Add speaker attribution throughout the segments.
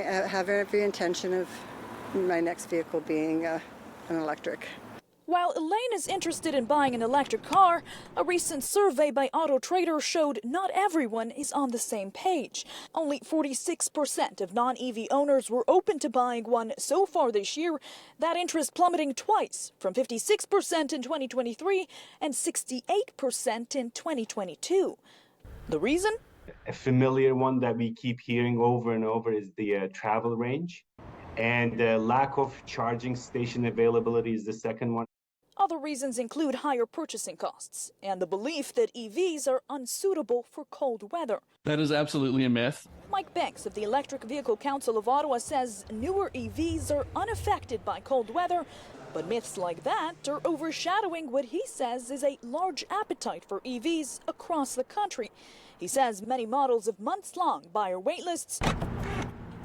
Speaker 1: I have every intention of my next vehicle being an electric.
Speaker 2: While Elaine is interested in buying an electric car, a recent survey by Auto Trader showed not everyone is on the same page. Only 46% of non-EV owners were open to buying one so far this year, that interest plummeting twice, from 56% in 2023 and 68% in 2022. The reason?
Speaker 3: A familiar one that we keep hearing over and over is the travel range, and the lack of charging station availability is the second one.
Speaker 2: Other reasons include higher purchasing costs and the belief that EVs are unsuitable for cold weather.
Speaker 4: That is absolutely a myth.
Speaker 2: Mike Banks of the Electric Vehicle Council of Ottawa says newer EVs are unaffected by cold weather, but myths like that are overshadowing what he says is a large appetite for EVs across the country. He says many models have months-long buyer waitlists,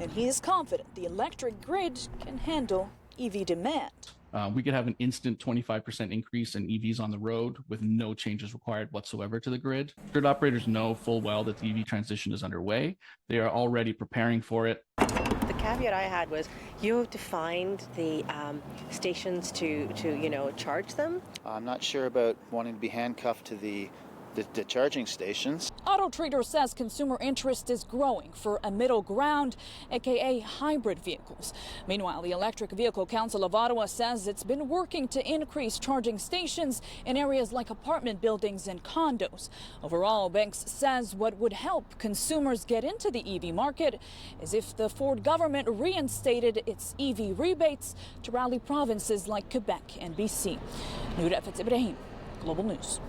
Speaker 2: and he is confident the electric grid can handle EV demand.
Speaker 4: We could have an instant 25% increase in EVs on the road with no changes required whatsoever to the grid. Grid operators know full well that the EV transition is underway. They are already preparing for it.
Speaker 5: The caveat I had was you have to find the stations to charge them.
Speaker 6: I'm not sure about wanting to be handcuffed to the charging stations.
Speaker 2: Auto Trader says consumer interest is growing for a middle ground, aka hybrid vehicles. Meanwhile, the Electric Vehicle Council of Ottawa says it's been working to increase charging stations in areas like apartment buildings and condos. Overall, Banks says what would help consumers get into the EV market is if the Ford government reinstated its EV rebates to rally provinces like Quebec and BC. Noor Ra'fat Ibrahim, Global News.